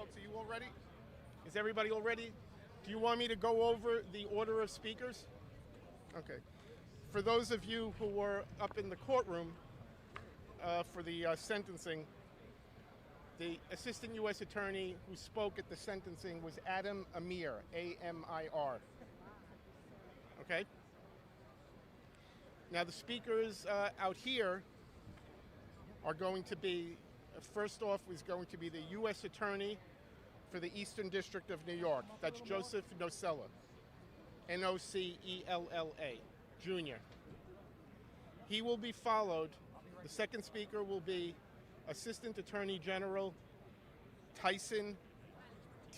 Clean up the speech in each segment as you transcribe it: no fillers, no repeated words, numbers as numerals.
Folks, are you all ready? Is everybody all ready? Do you want me to go over the order of speakers? Okay. For those of you who were up in the courtroom for the sentencing, the Assistant U.S. Attorney who spoke at the sentencing was Adam Amir, A-M-I-R. Okay? Now the speakers out here are going to be, first off is going to be the U.S. Attorney for the Eastern District of New York. That's Joseph Nocella, N-O-C-E-L-L-A, Jr. He will be followed, the second speaker will be Assistant Attorney General Tyson,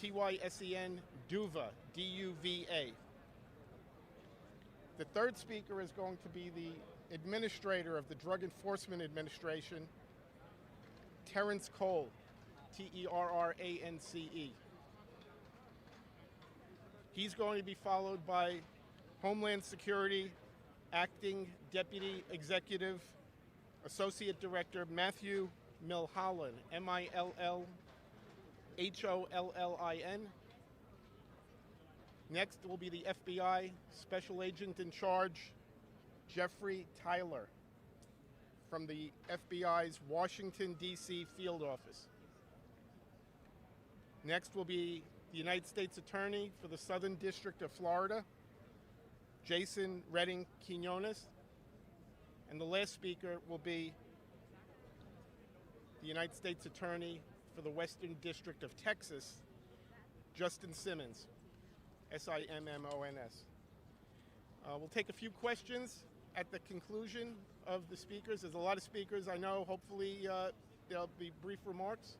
T-Y-S-E-N, Duva, D-U-V-A. The third speaker is going to be the Administrator of the Drug Enforcement Administration, Terrence Cole, T-E-R-R-A-N-C-E. He's going to be followed by Homeland Security Acting Deputy Executive Associate Director Matthew Milhollin, M-I-L-L-H-O-L-L-I-N. Next will be the FBI Special Agent in Charge, Jeffrey Tyler, from the FBI's Washington, D.C. field office. Next will be the United States Attorney for the Southern District of Florida, Jason Redding Quinones. And the last speaker will be the United States Attorney for the Western District of Texas, Justin Simmons, S-I-M-M-O-N-S. We'll take a few questions at the conclusion of the speakers. There's a lot of speakers, I know. Hopefully there'll be brief remarks.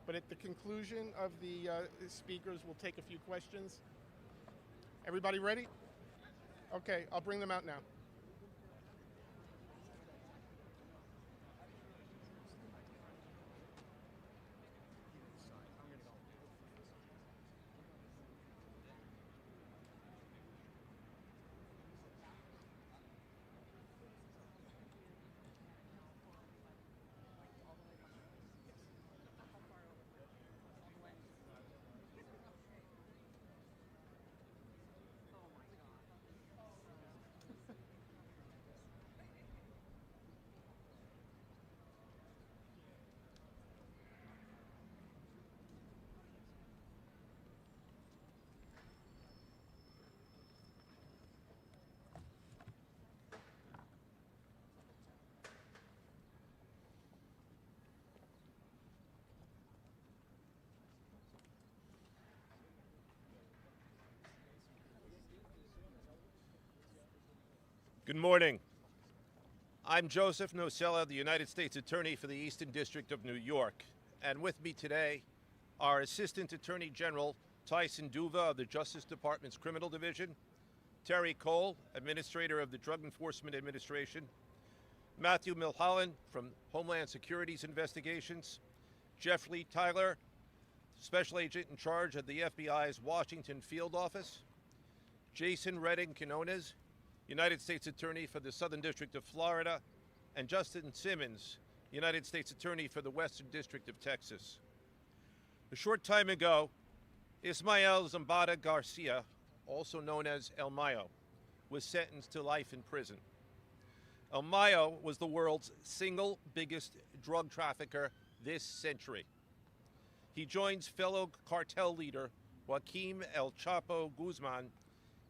But at the conclusion of the speakers, we'll take a few questions. Everybody ready? Okay, I'll bring them out now. Good morning. I'm Joseph Nocella, the United States Attorney for the Eastern District of New York. And with me today are Assistant Attorney General Tyson Duva of the Justice Department's Criminal Division, Terry Cole, Administrator of the Drug Enforcement Administration, Matthew Milhollin from Homeland Security's Investigations, Jeffrey Tyler, Special Agent in charge of the FBI's Washington Field Office, Jason Redding Quinones, United States Attorney for the Southern District of Florida, and Justin Simmons, United States Attorney for the Western District of Texas. A short time ago, Ismael Zambada García, also known as El Mayo, was sentenced to life in prison. El Mayo was the world's single biggest drug trafficker this century. He joins fellow cartel leader Joaquim El Chapo Guzman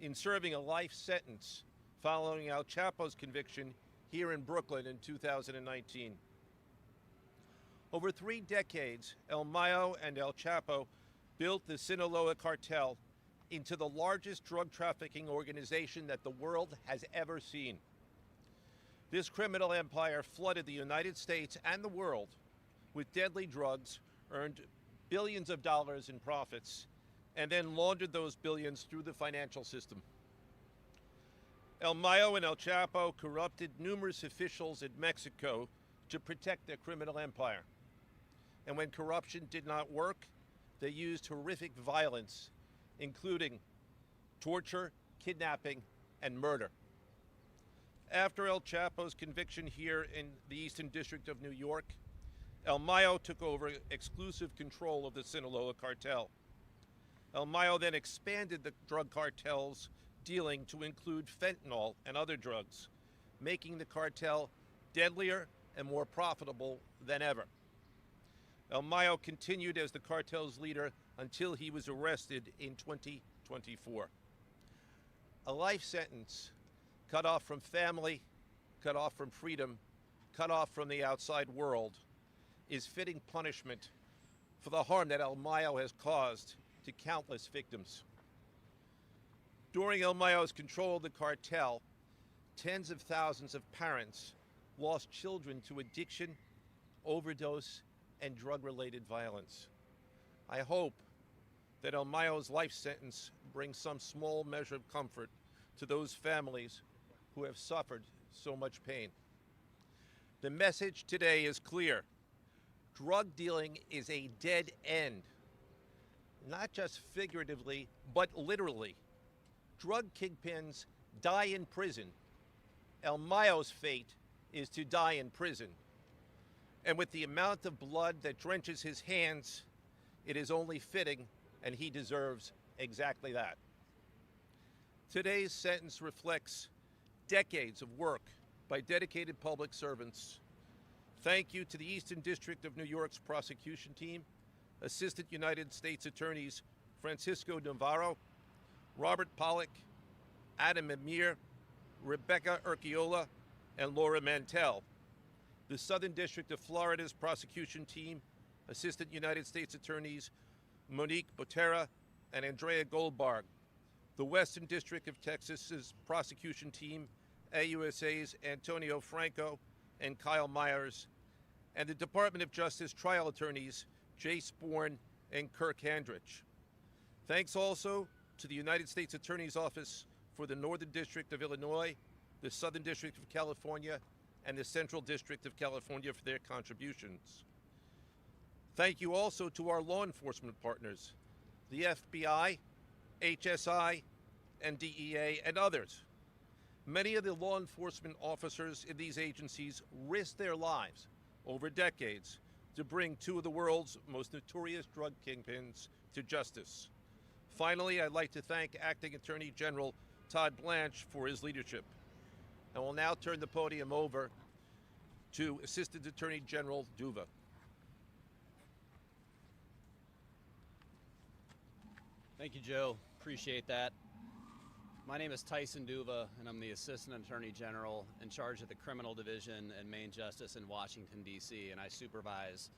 in serving a life sentence following El Chapo's conviction here in Brooklyn in 2019. Over 3 decades, El Mayo and El Chapo built the Sinaloa Cartel into the largest drug trafficking organization that the world has ever seen. This criminal empire flooded the United States and the world with deadly drugs, earned billions of dollars in profits, and then laundered those billions through the financial system. El Mayo and El Chapo corrupted numerous officials in Mexico to protect their criminal empire. And when corruption did not work, they used horrific violence, including torture, kidnapping, and murder. After El Chapo's conviction here in the Eastern District of New York, El Mayo took over exclusive control of the Sinaloa Cartel. El Mayo then expanded the drug cartel's dealing to include fentanyl and other drugs, making the cartel deadlier and more profitable than ever. El Mayo continued as the cartel's leader until he was arrested in 2024. A life sentence, cut off from family, cut off from freedom, cut off from the outside world, is fitting punishment for the harm that El Mayo has caused to countless victims. During El Mayo's control of the cartel, tens of thousands of parents lost children to addiction, overdose, and drug-related violence. I hope that El Mayo's life sentence brings some small measure of comfort to those families who have suffered so much pain. The message today is clear. Drug dealing is a dead end, not just figuratively, but literally. Drug kingpins die in prison. El Mayo's fate is to die in prison. And with the amount of blood that drenches his hands, it is only fitting, and he deserves exactly that. Today's sentence reflects decades of work by dedicated public servants. Thank you to the Eastern District of New York's prosecution team, Assistant United States Attorneys Francisco Navarro, Robert Pollack, Adam Amir, Rebecca Urquiola, and Laura Mantell. The Southern District of Florida's prosecution team, Assistant United States Attorneys Monique Botera and Andrea Goldbarg. The Western District of Texas's prosecution team, AUSA's Antonio Franco and Kyle Myers, and the Department of Justice trial attorneys Jace Bourne and Kirk Handrich. Thanks also to the United States Attorney's Office for the Northern District of Illinois, the Southern District of California, and the Central District of California for their contributions. Thank you also to our law enforcement partners, the FBI, HSI, and DEA, and others. Many of the law enforcement officers in these agencies risked their lives over decades to bring two of the world's most notorious drug kingpins to justice. Finally, I'd like to thank Acting Attorney General Todd Blanche for his leadership. I will now turn the podium over to Assistant Attorney General Duva. Thank you, Joe. Appreciate that. My name is Tyson Duva, and I'm the Assistant Attorney General in charge of the Criminal Division and Main Justice in Washington, D.C., and I supervise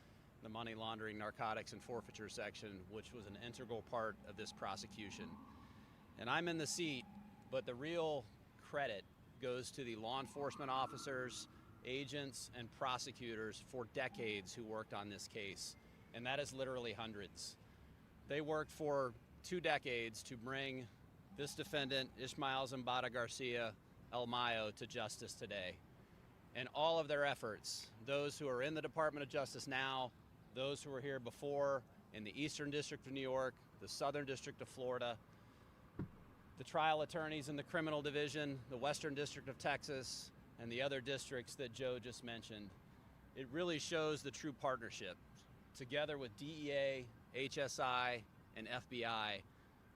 the Money Laundering, Narcotics, and Forfeiture section, which was an integral part of this prosecution. And I'm in the seat, but the real credit goes to the law enforcement officers, agents, and prosecutors for decades who worked on this case, and that is literally hundreds. They worked for 2 decades to bring this defendant, Ismael Zambada García, El Mayo, to justice today. And all of their efforts, those who are in the Department of Justice now, those who were here before in the Eastern District of New York, the Southern District of Florida, the trial attorneys in the Criminal Division, the Western District of Texas, and the other districts that Joe just mentioned, it really shows the true partnership together with DEA, HSI, and FBI,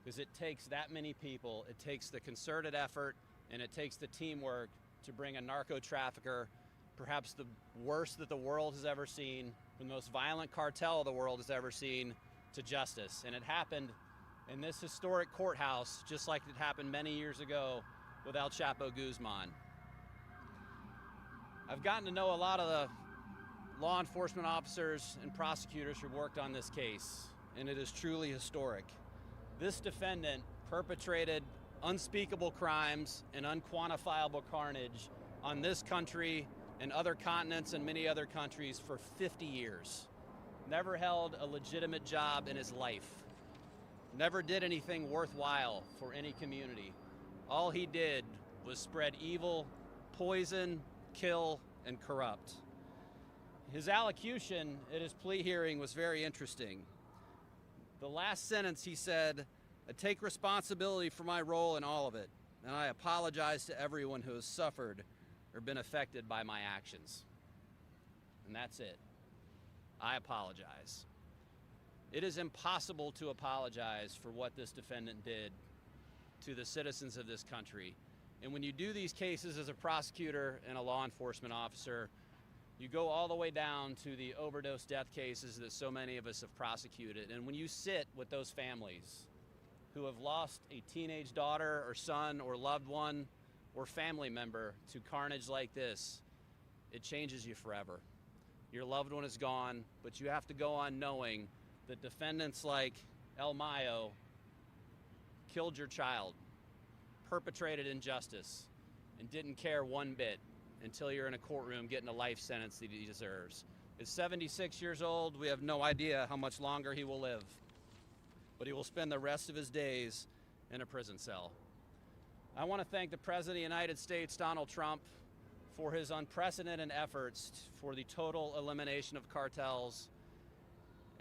because it takes that many people, it takes the concerted effort, and it takes the teamwork to bring a narco trafficker, perhaps the worst that the world has ever seen, the most violent cartel the world has ever seen, to justice. And it happened in this historic courthouse, just like it happened many years ago with El Chapo Guzman. I've gotten to know a lot of the law enforcement officers and prosecutors who worked on this case, and it is truly historic. This defendant perpetrated unspeakable crimes and unquantifiable carnage on this country and other continents and many other countries for 50 years. Never held a legitimate job in his life. Never did anything worthwhile for any community. All he did was spread evil, poison, kill, and corrupt. His allocution at his plea hearing was very interesting. The last sentence he said, "I take responsibility for my role in all of it, and I apologize to everyone who has suffered or been affected by my actions." And that's it. I apologize. It is impossible to apologize for what this defendant did to the citizens of this country. And when you do these cases as a prosecutor and a law enforcement officer, you go all the way down to the overdose death cases that so many of us have prosecuted. And when you sit with those families who have lost a teenage daughter or son or loved one or family member to carnage like this, it changes you forever. Your loved one is gone, but you have to go on knowing that defendants like Mayo killed your child, perpetrated injustice, and didn't care one bit until you're in a courtroom getting a life sentence that he deserves. At 76 years old, we have no idea how much longer he will live, but he will spend the rest of his days in a prison cell. I want to thank the President of the United States, Donald Trump, for his unprecedented efforts for the total elimination of cartels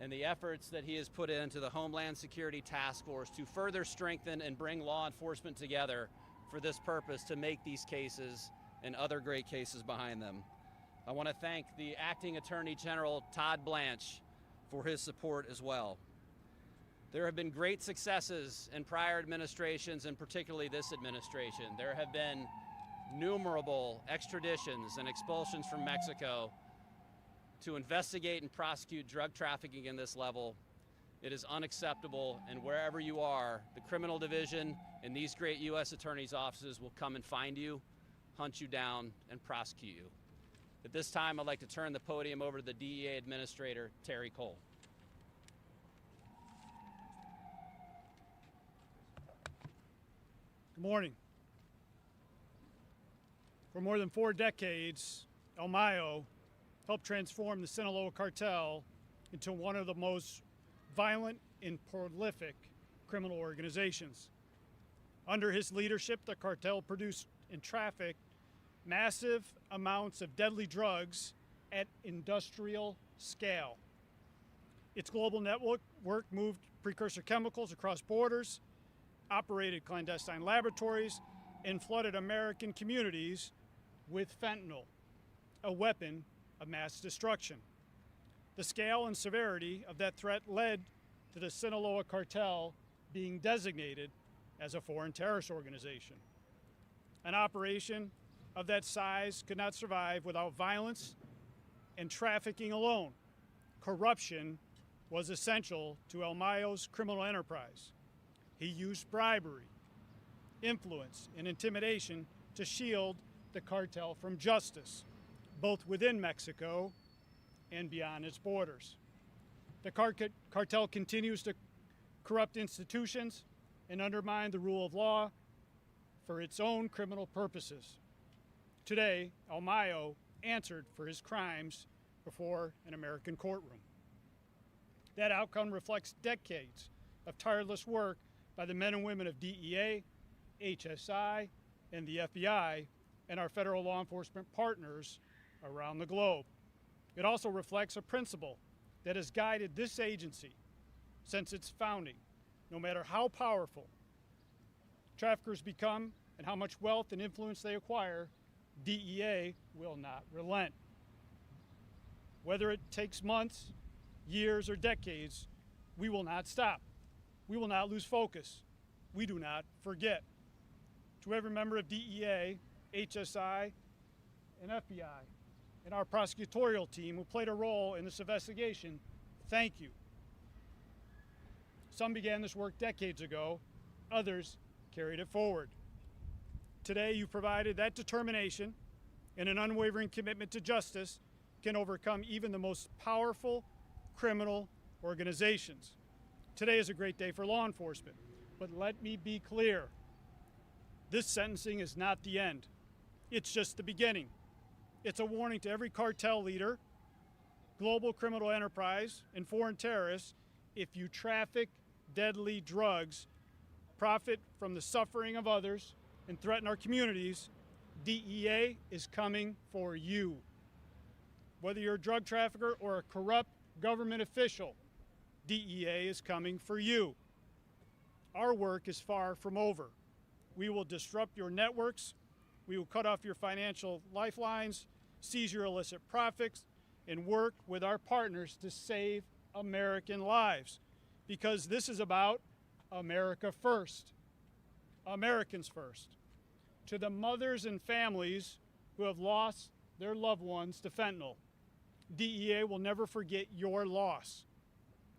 and the efforts that he has put into the Homeland Security Task Force to further strengthen and bring law enforcement together for this purpose, to make these cases and other great cases behind them. I want to thank the Acting Attorney General, Todd Blanche, for his support as well. There have been great successes in prior administrations, and particularly this administration. There have been numerable extraditions and expulsions from Mexico to investigate and prosecute drug trafficking in this level. It is unacceptable, and wherever you are, the criminal division and these great U.S. attorneys' offices will come and find you, hunt you down, and prosecute you. At this time, I'd like to turn the podium over to the DEA Administrator, Terry Cole. Good morning. For more than 4 decades, Mayo helped transform the Sinaloa Cartel into one of the most violent and prolific criminal organizations. Under his leadership, the cartel produced and trafficked massive amounts of deadly drugs at industrial scale. Its global network moved precursor chemicals across borders, operated clandestine laboratories, and flooded American communities with fentanyl, a weapon of mass destruction. The scale and severity of that threat led to the Sinaloa Cartel being designated as a foreign terrorist organization. An operation of that size could not survive without violence and trafficking alone. Corruption was essential to Mayo's criminal enterprise. He used bribery, influence, and intimidation to shield the cartel from justice, both within Mexico and beyond its borders. The cartel continues to corrupt institutions and undermine the rule of law for its own criminal purposes. Today, Mayo answered for his crimes before an American courtroom. That outcome reflects decades of tireless work by the men and women of DEA, HSI, and the FBI, and our federal law enforcement partners around the globe. It also reflects a principle that has guided this agency since its founding. No matter how powerful traffickers become and how much wealth and influence they acquire, DEA will not relent. Whether it takes months, years, or decades, we will not stop. We will not lose focus. We do not forget. To every member of DEA, HSI, and FBI, and our prosecutorial team who played a role in this investigation, thank you. Some began this work decades ago, others carried it forward. Today, you provided that determination and an unwavering commitment to justice can overcome even the most powerful criminal organizations. Today is a great day for law enforcement, but let me be clear. This sentencing is not the end. It's just the beginning. It's a warning to every cartel leader, global criminal enterprise, and foreign terrorists. If you traffic deadly drugs, profit from the suffering of others, and threaten our communities, DEA is coming for you. Whether you're a drug trafficker or a corrupt government official, DEA is coming for you. Our work is far from over. We will disrupt your networks. We will cut off your financial lifelines, seize your illicit profits, and work with our partners to save American lives, because this is about America first, Americans first. To the mothers and families who have lost their loved ones to fentanyl, DEA will never forget your loss,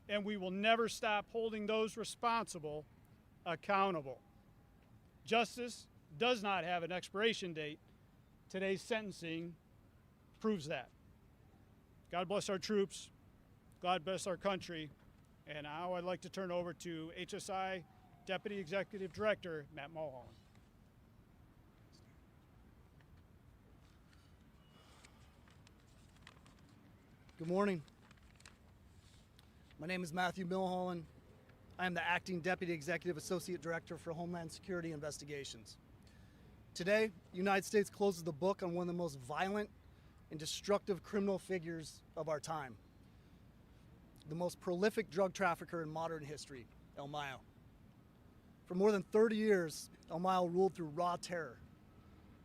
and we will never stop holding those responsible accountable. Justice does not have an expiration date. Today's sentencing proves that. God bless our troops. God bless our country. And now I'd like to turn over to HSI Deputy Executive Director Matt Mulholland. Good morning. My name is Matthew Mulholland. I am the Acting Deputy Executive Associate Director for Homeland Security Investigations. Today, the United States closes the book on one of the most violent and destructive criminal figures of our time. The most prolific drug trafficker in modern history, El Mayo. For more than 30 years, El Mayo ruled through raw terror.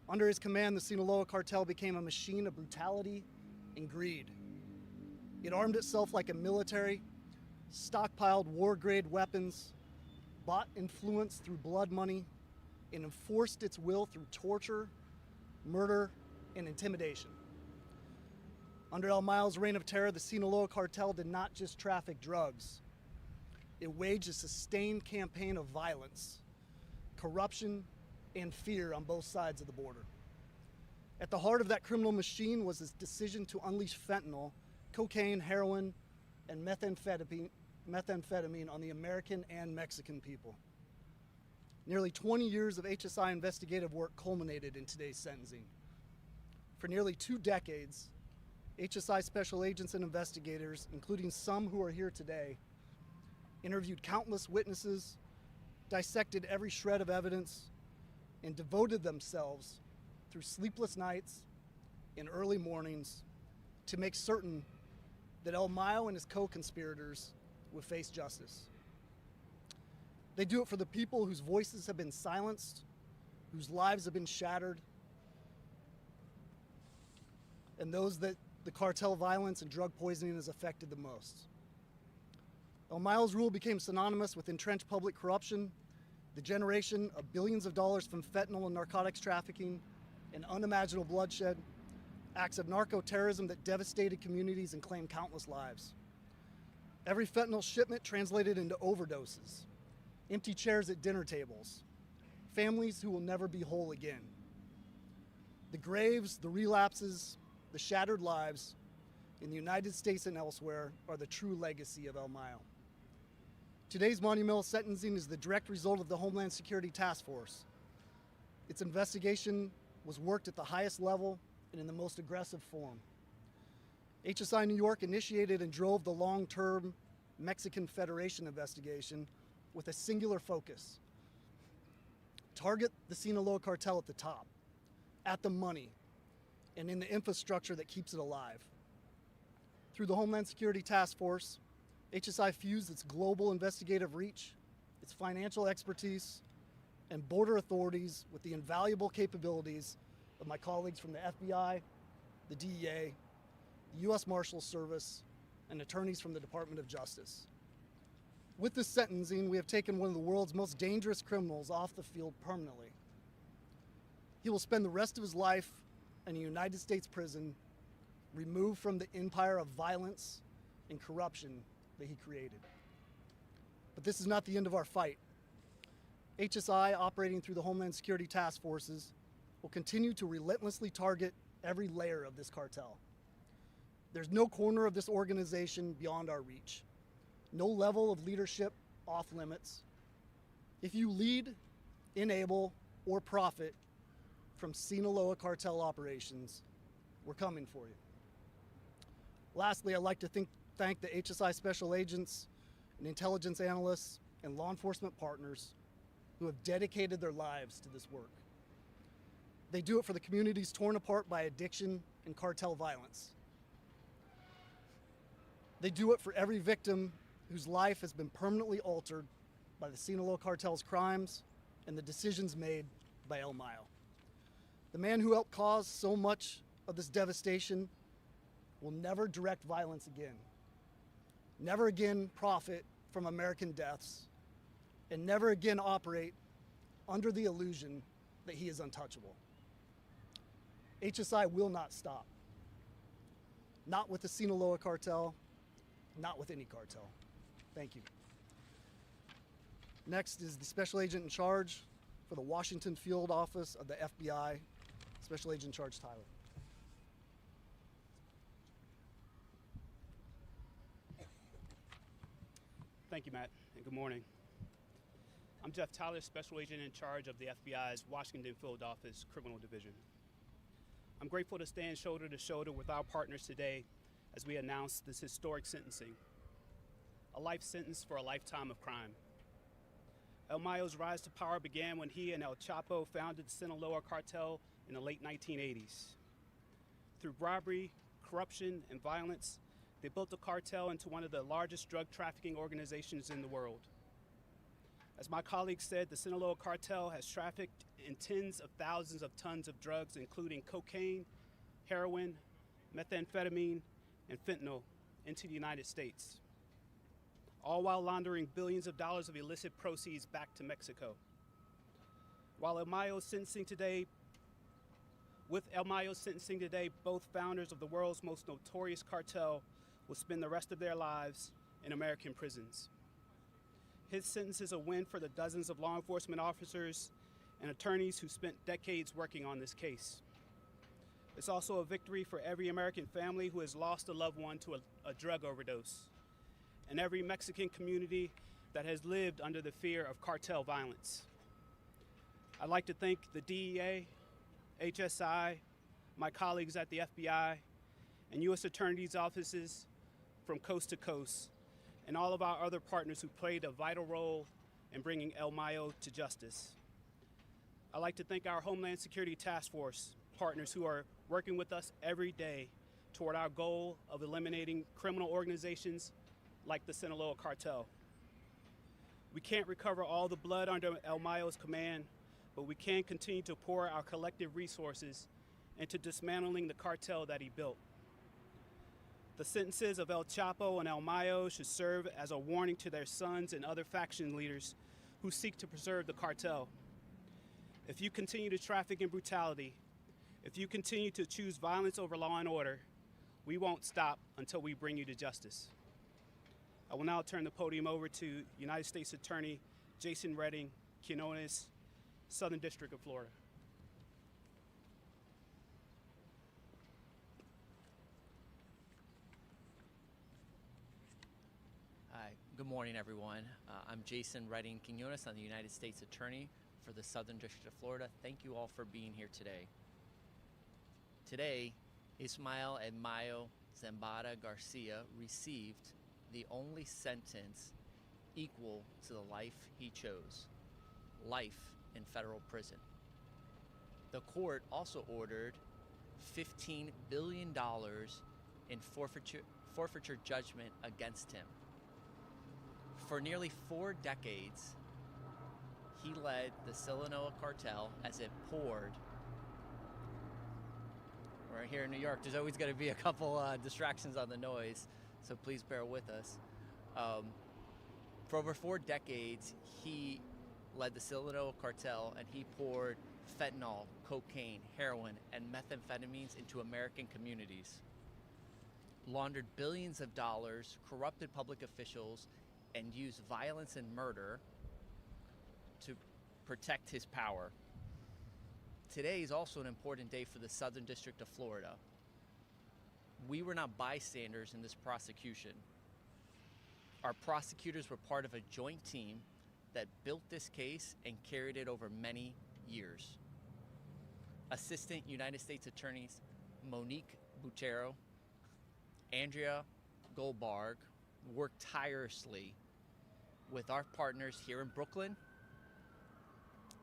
Under his command, the Sinaloa Cartel became a machine of brutality and greed. It armed itself like a military, stockpiled war-grade weapons, bought influence through blood money, and enforced its will through torture, murder, and intimidation. Under El Mayo's reign of terror, the Sinaloa Cartel did not just traffic drugs. It waged a sustained campaign of violence, corruption, and fear on both sides of the border. At the heart of that criminal machine was his decision to unleash fentanyl, cocaine, heroin, and methamphetamine on the American and Mexican people. Nearly 20 years of HSI investigative work culminated in today's sentencing. For nearly 2 decades, HSI special agents and investigators, including some who are here today, interviewed countless witnesses, dissected every shred of evidence, and devoted themselves through sleepless nights and early mornings to make certain that El Mayo and his co-conspirators would face justice. They do it for the people whose voices have been silenced, whose lives have been shattered, and those that the cartel violence and drug poisoning has affected the most. El Mayo's rule became synonymous with entrenched public corruption, the generation of billions of dollars from fentanyl and narcotics trafficking, and unimaginable bloodshed, acts of narco-terrorism that devastated communities and claimed countless lives. Every fentanyl shipment translated into overdoses, empty chairs at dinner tables, families who will never be whole again. The graves, the relapses, the shattered lives in the United States and elsewhere are the true legacy of El Mayo. Today's monumental sentencing is the direct result of the Homeland Security Task Force. Its investigation was worked at the highest level and in the most aggressive form. HSI New York initiated and drove the long-term Mexican Federation investigation with a singular focus. Target the Sinaloa Cartel at the top, at the money, and in the infrastructure that keeps it alive. Through the Homeland Security Task Force, HSI fused its global investigative reach, its financial expertise, and border authorities with the invaluable capabilities of my colleagues from the FBI, the DEA, the U.S. Marshals Service, and attorneys from the Department of Justice. With this sentencing, we have taken one of the world's most dangerous criminals off the field permanently. He will spend the rest of his life in a United States prison, removed from the empire of violence and corruption that he created. But this is not the end of our fight. HSI, operating through the Homeland Security Task Forces, will continue to relentlessly target every layer of this cartel. There's no corner of this organization beyond our reach, no level of leadership off limits. If you lead, enable, or profit from Sinaloa cartel operations, we're coming for you. Lastly, I'd like to thank the HSI special agents and intelligence analysts and law enforcement partners who have dedicated their lives to this work. They do it for the communities torn apart by addiction and cartel violence. They do it for every victim whose life has been permanently altered by the Sinaloa cartel's crimes and the decisions made by El Mayo. The man who helped cause so much of this devastation will never direct violence again, never again profit from American deaths, and never again operate under the illusion that he is untouchable. HSI will not stop. Not with the Sinaloa Cartel, not with any cartel. Thank you. Next is the Special Agent in Charge for the Washington Field Office of the FBI, Special Agent in Charge Tyler. Thank you, Matt, and good morning. I'm Jeff Tyler, Special Agent in Charge of the FBI's Washington Field Office Criminal Division. I'm grateful to stand shoulder to shoulder with our partners today as we announce this historic sentencing, a life sentence for a lifetime of crime. El Mayo's rise to power began when he and El Chapo founded the Sinaloa Cartel in the late 1980s. Through bribery, corruption, and violence, they built the cartel into one of the largest drug trafficking organizations in the world. As my colleague said, the Sinaloa Cartel has trafficked in tens of thousands of tons of drugs, including cocaine, heroin, methamphetamine, and fentanyl, into the United States, all while laundering billions of dollars of illicit proceeds back to Mexico. With El Mayo's sentencing today, both founders of the world's most notorious cartel will spend the rest of their lives in American prisons. His sentence is a win for the dozens of law enforcement officers and attorneys who spent decades working on this case. It's also a victory for every American family who has lost a loved one to a drug overdose, and every Mexican community that has lived under the fear of cartel violence. I'd like to thank the DEA, HSI, my colleagues at the FBI, and U.S. Attorney's offices from coast to coast, and all of our other partners who played a vital role in bringing El Mayo to justice. I'd like to thank our Homeland Security Task Force partners who are working with us every day toward our goal of eliminating criminal organizations like the Sinaloa Cartel. We can't recover all the blood under El Mayo's command, but we can continue to pour our collective resources into dismantling the cartel that he built. The sentences of El Chapo and El Mayo should serve as a warning to their sons and other faction leaders who seek to preserve the cartel. If you continue to traffic in brutality, if you continue to choose violence over law and order, we won't stop until we bring you to justice. I will now turn the podium over to United States Attorney Jason Redding, Quinones, Southern District of Florida. Hi, good morning, everyone. I'm Jason Redding Quinones. I'm the United States Attorney for the Southern District of Florida. Thank you all for being here today. Today, Ismael Mario Zambada García received the only sentence equal to the life he chose, life in federal prison. The court also ordered $15 billion in forfeiture judgment against him. For nearly 4 decades, he led the Sinaloa Cartel as it poured. We're here in New York. There's always going to be a couple distractions on the noise, so please bear with us. For over 4 decades, he led the Sinaloa Cartel, and he poured fentanyl, cocaine, heroin, and methamphetamines into American communities, laundered billions of dollars, corrupted public officials, and used violence and murder to protect his power. Today is also an important day for the Southern District of Florida. We were not bystanders in this prosecution. Our prosecutors were part of a joint team that built this case and carried it over many years. Assistant United States Attorneys Monique Butero, Andrea Goldberg worked tirelessly with our partners here in Brooklyn,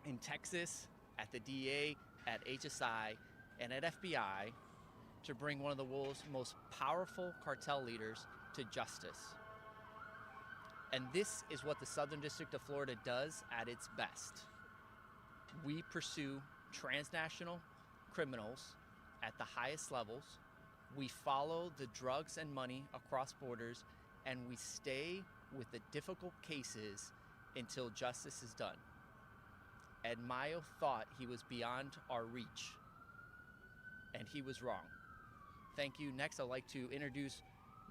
in Texas, at the DEA, at HSI, and at FBI to bring one of the world's most powerful cartel leaders to justice. And this is what the Southern District of Florida does at its best. We pursue transnational criminals at the highest levels. We follow the drugs and money across borders, and we stay with the difficult cases until justice is done. And Mayo thought he was beyond our reach, and he was wrong. Thank you. Next, I'd like to introduce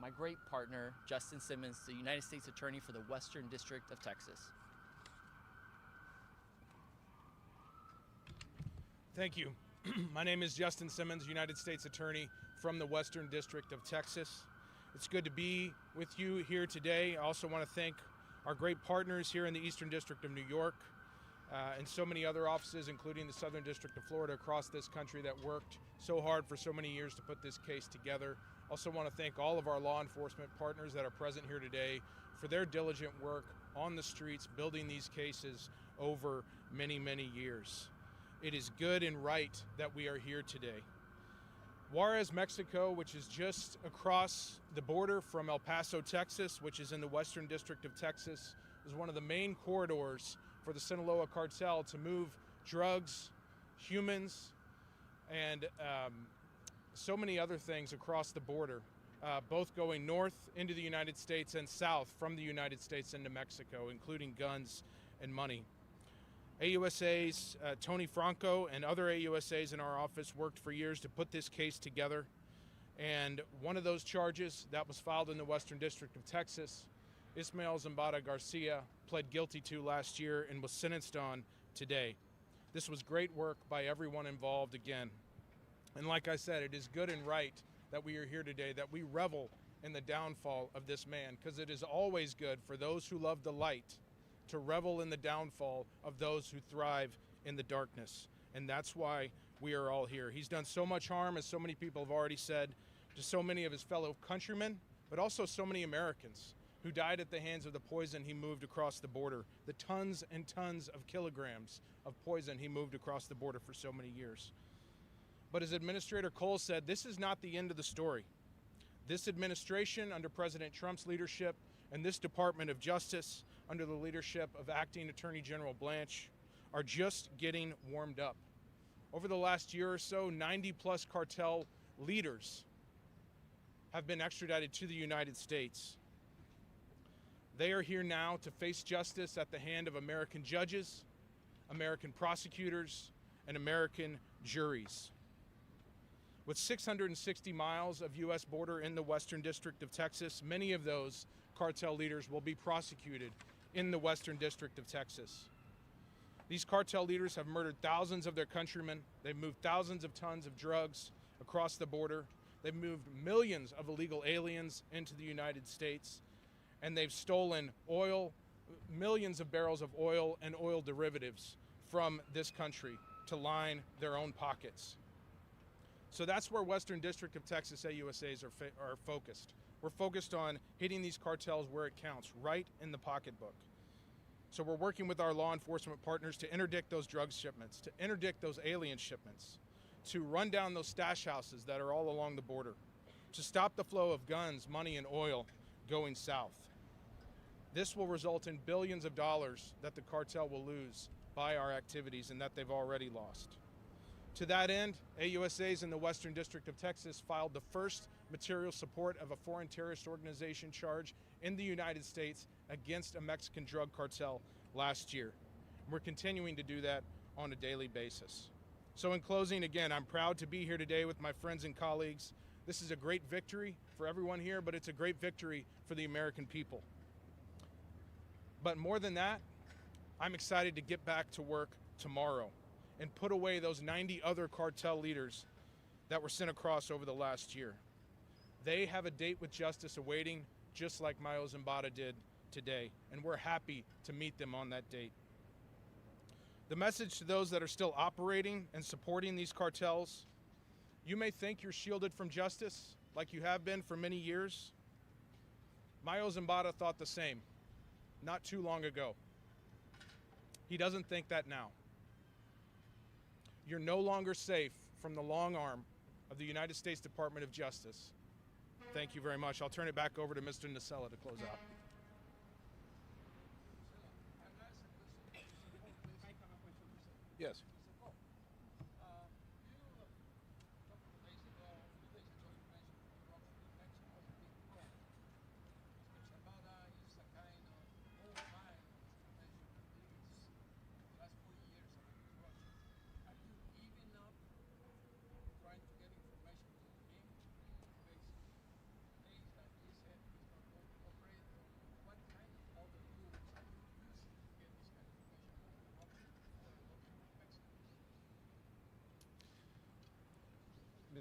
my great partner, Justin Simmons, the United States Attorney for the Western District of Texas. Thank you. My name is Justin Simmons, United States Attorney from the Western District of Texas. It's good to be with you here today. I also want to thank our great partners here in the Eastern District of New York and so many other offices, including the Southern District of Florida across this country that worked so hard for so many years to put this case together. Also want to thank all of our law enforcement partners that are present here today for their diligent work on the streets, building these cases over many, many years. It is good and right that we are here today. Juarez, Mexico, which is just across the border from El Paso, Texas, which is in the Western District of Texas, is one of the main corridors for the Sinaloa Cartel to move drugs, humans, and so many other things across the border, both going north into the United States and south from the United States into Mexico, including guns and money. AUSA's Tony Franco and other AUSAs in our office worked for years to put this case together. And one of those charges that was filed in the Western District of Texas, Ismael Zambada García pled guilty to last year and was sentenced on today. This was great work by everyone involved again. And like I said, it is good and right that we are here today, that we revel in the downfall of this man, because it is always good for those who love the light to revel in the downfall of those who thrive in the darkness. And that's why we are all here. He's done so much harm, as so many people have already said, to so many of his fellow countrymen, but also so many Americans who died at the hands of the poison he moved across the border, the tons and tons of kilograms of poison he moved across the border for so many years. But as Administrator Cole said, this is not the end of the story. This administration under President Trump's leadership and this Department of Justice under the leadership of Acting Attorney General Blanche are just getting warmed up. Over the last year or so, 90+ cartel leaders have been extradited to the United States. They are here now to face justice at the hand of American judges, American prosecutors, and American juries. With 660 miles of U.S. border in the Western District of Texas, many of those cartel leaders will be prosecuted in the Western District of Texas. These cartel leaders have murdered thousands of their countrymen. They've moved thousands of tons of drugs across the border. They've moved millions of illegal aliens into the United States. And they've stolen oil, millions of barrels of oil and oil derivatives from this country to line their own pockets. So that's where Western District of Texas AUSAs are focused. We're focused on hitting these cartels where it counts, right in the pocketbook. So we're working with our law enforcement partners to interdict those drug shipments, to interdict those alien shipments, to run down those stash houses that are all along the border, to stop the flow of guns, money, and oil going south. This will result in billions of dollars that the cartel will lose by our activities and that they've already lost. To that end, AUSAs in the Western District of Texas filed the first material support of a foreign terrorist organization charge in the United States against a Mexican drug cartel last year. We're continuing to do that on a daily basis. So in closing, again, I'm proud to be here today with my friends and colleagues. This is a great victory for everyone here, but it's a great victory for the American people. But more than that, I'm excited to get back to work tomorrow and put away those 90 other cartel leaders that were sent across over the last year. They have a date with justice awaiting, just like Mayo Zambada did today, and we're happy to meet them on that date. The message to those that are still operating and supporting these cartels: you may think you're shielded from justice like you have been for many years. Mayo Zambada thought the same not too long ago. He doesn't think that now. You're no longer safe from the long arm of the United States Department of Justice. Thank you very much. I'll turn it back over to Mr. Nacella to close out. Yes.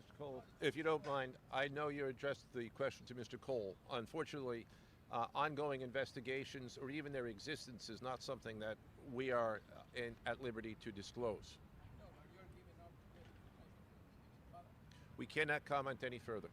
Mr. Cole, if you don't mind, I know you addressed the question to Mr. Cole. Unfortunately, ongoing investigations or even their existence is not something that we are at liberty to disclose. We cannot comment any further.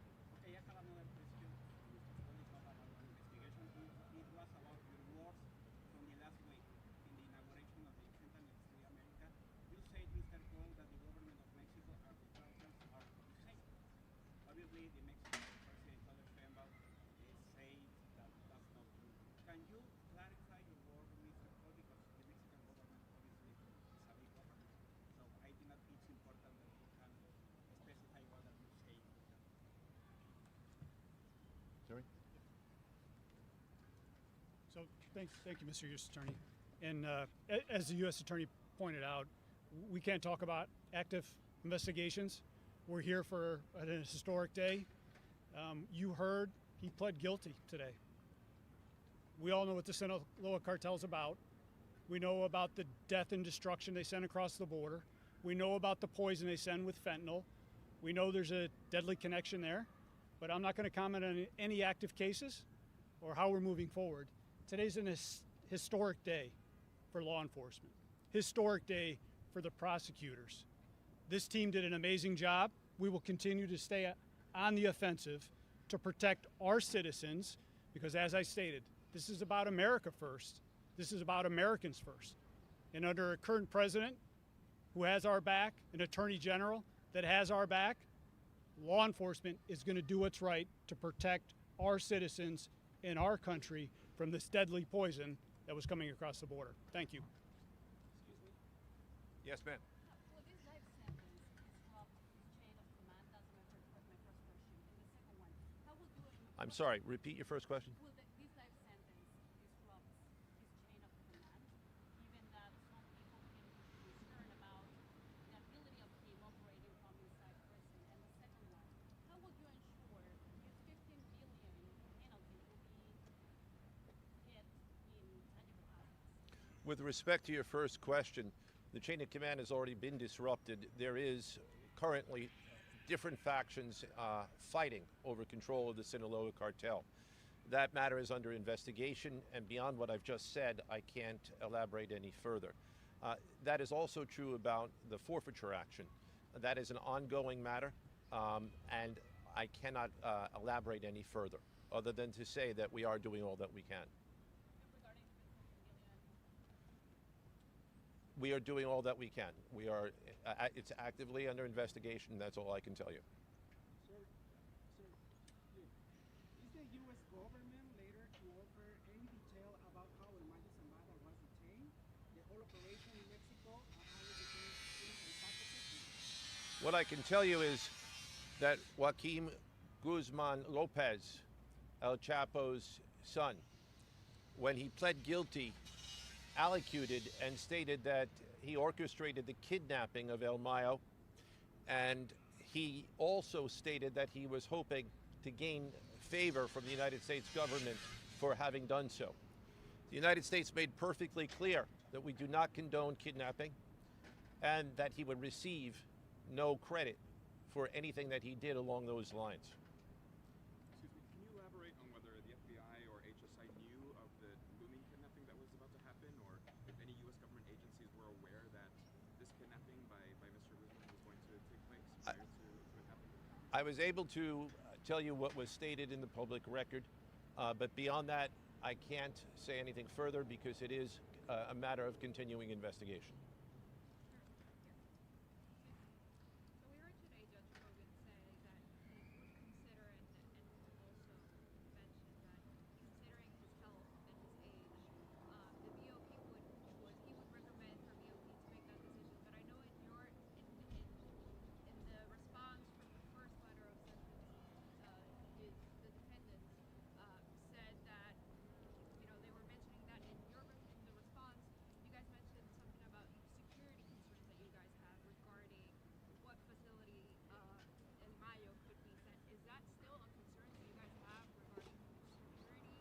So thank you, Mr. U.S. Attorney. And as the U.S. Attorney pointed out, we can't talk about active investigations. We're here for an historic day. You heard he pled guilty today. We all know what the Sinaloa Cartel is about. We know about the death and destruction they send across the border. We know about the poison they send with fentanyl. We know there's a deadly connection there, but I'm not going to comment on any active cases or how we're moving forward. Today's an historic day for law enforcement, historic day for the prosecutors. This team did an amazing job. We will continue to stay on the offensive to protect our citizens because, as I stated, this is about America first. This is about Americans first. And under a current president who has our back, an attorney general that has our back, law enforcement is going to do what's right to protect our citizens in our country from this deadly poison that was coming across the border. Thank you. Yes, ma'am. Will this life sentence disrupt this chain of command? That's my first question. And the second one, how will you... I'm sorry, repeat your first question. Will this life sentence disrupt this chain of command, given that some people can be concerned about the ability of him operating from inside prison? And the second one, how will you ensure his $15 billion penalty will be hit in tangible assets? With respect to your first question, the chain of command has already been disrupted. There is currently different factions fighting over control of the Sinaloa Cartel. That matter is under investigation, and beyond what I've just said, I can't elaborate any further. That is also true about the forfeiture action. That is an ongoing matter, and I cannot elaborate any further, other than to say that we are doing all that we can. We are doing all that we can. We are. It's actively under investigation. That's all I can tell you. Sir, is the U.S. government later to offer any detail about how Mario Zambada was detained, the whole operation in Mexico, and how it became innocent suspects? What I can tell you is that Joaquin Guzman Lopez, El Chapo's son, when he pled guilty, allocuted and stated that he orchestrated the kidnapping of El Mayo, and he also stated that he was hoping to gain favor from the United States government for having done so. The United States made perfectly clear that we do not condone kidnapping and that he would receive no credit for anything that he did along those lines. Excuse me, can you elaborate on whether the FBI or HSI knew of the looming kidnapping that was about to happen, or if any U.S. government agencies were aware that this kidnapping by Mr. Guzman was going to take place prior to it happening? I was able to tell you what was stated in the public record, but beyond that, I can't say anything further because it is a matter of continuing investigation. So we heard today Judge Rogan say that he would consider, and also mention that considering his health and his age, the BOP would recommend for BOP to make that decision. But I know in the response from the first letter of sentence, the defendants said that they were mentioning that in the response, you guys mentioned something about security concerns that you guys have regarding what facility El Mayo could be sent. Is that still a concern that you guys have regarding security,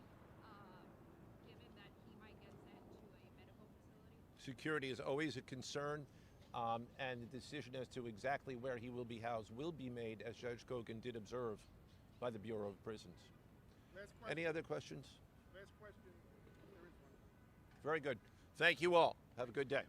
given that he might get sent to a medical facility? Security is always a concern. and the decision as to exactly where he will be housed will be made, as Judge Gogan did observe, by the Bureau of Prisons. Last question. Any other questions? Last question. There is one. Very good. Thank you all. Have a good day.